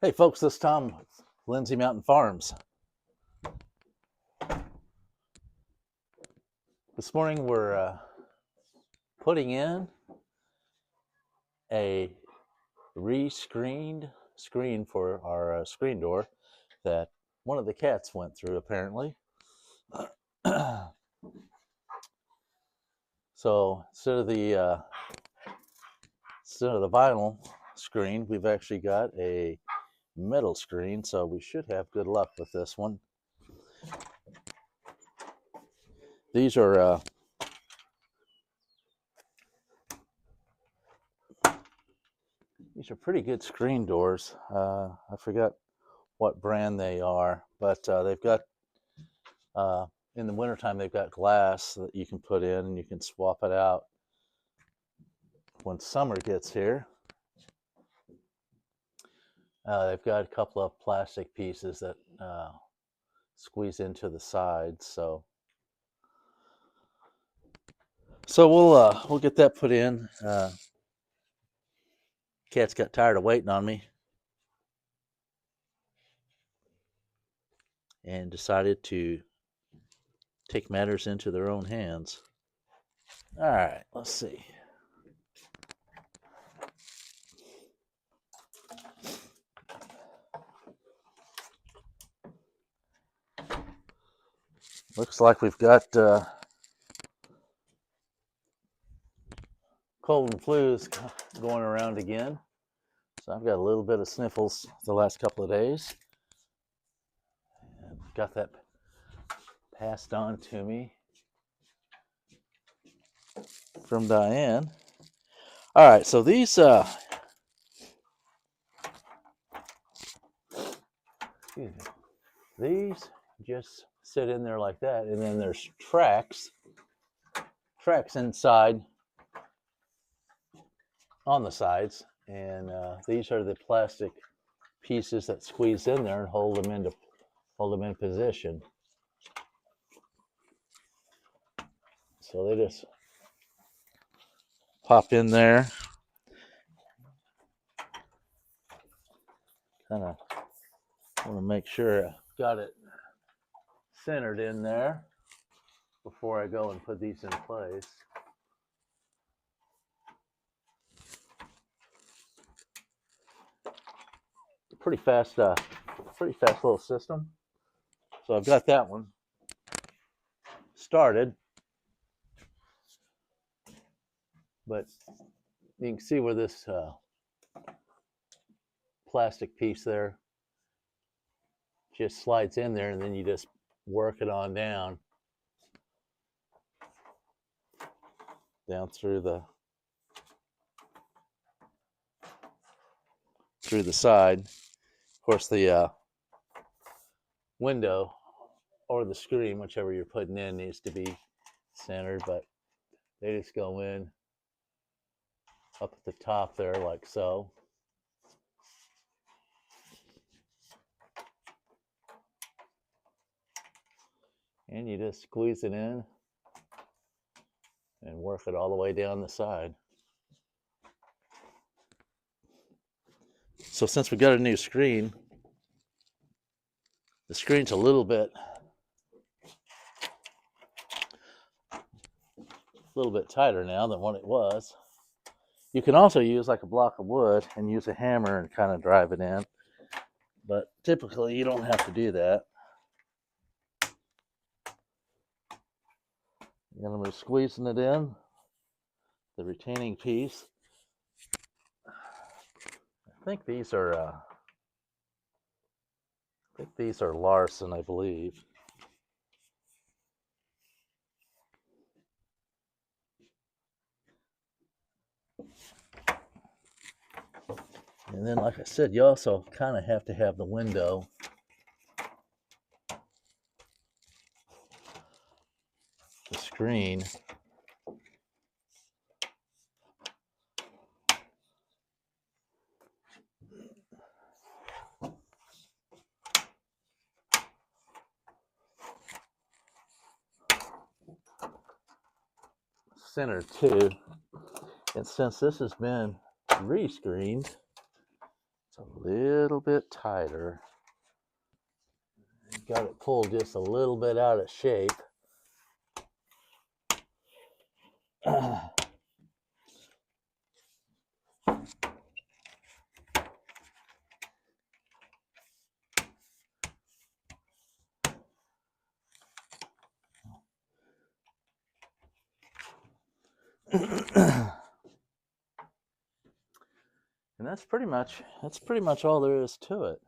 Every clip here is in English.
Hey folks, this is Tom with Lindsay Mountain Farms. This morning we're putting in a re-screened screen for our screen door that one of the cats went through apparently. So instead of the vinyl screen, we've actually got a metal screen, so we should have good luck with this one. These are pretty good screen doors. I forgot what brand they are, but they've got in the wintertime they've got glass that you can put in and you can swap it out when summer gets here. They've got a couple of plastic pieces that squeeze into the sides, so we'll get that put in. Cats got tired of waiting on me and decided to take matters into their own hands. All right, let's see. Looks like we've got cold and flus going around again. So I've got a little bit of sniffles the last couple of days. And got that passed on to me from Diane. All right, so these just sit in there like that, and then there's tracks inside on the sides, and these are the plastic pieces that squeeze in there and hold them in position. So they just pop in there. Kind of want to make sure I got it centered in there before I go and put these in place. Pretty fast little system. So I've got that one started, but you can see where this plastic piece there just slides in there, and then you just work it on down through the side. Of course, the window or the screen, whichever you're putting in, needs to be centered, but they just go in up at the top there like so. And you just squeeze it in and work it all the way down the side. So since we got a new screen, the screen's a little bit tighter now than what it was. You can also use like a block of wood and use a hammer and kind of drive it in, but typically you don't have to do that. You're going to be squeezing it in, the retaining piece. I think these are Larson, I believe. And then, like I said, you also kind of have to have the window the screen centered too. And since this has been re-screened, It's a little bit tighter. Got it pulled just a little bit out of shape. And that's pretty much all there is to it.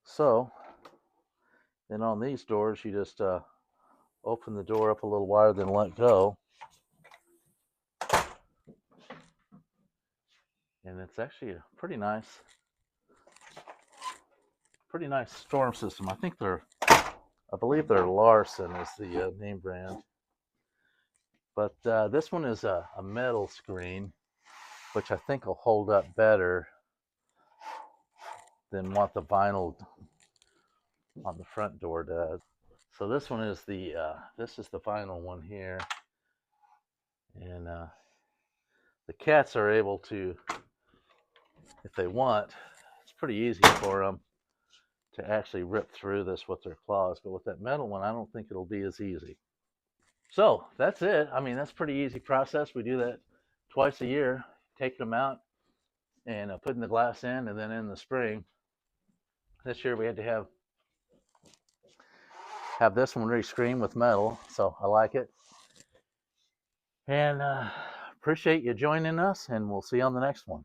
So then on these doors, you just open the door up a little wider, then let go. And it's actually a pretty nice storm system. I believe they're Larson is the name brand. But this one is a metal screen, which I think will hold up better than what the vinyl on the front door does. So this one is the vinyl one here, and the cats are able to, if they want, it's pretty easy for them to actually rip through this with their claws. But with that metal one, I don't think it'll be as easy. So that's it. I mean, that's a pretty easy process. We do that twice a year, taking them out and putting the glass in, and then in the spring. This year we had to have this one re-screened with metal, so I like it. And appreciate you joining us, and we'll see you on the next one.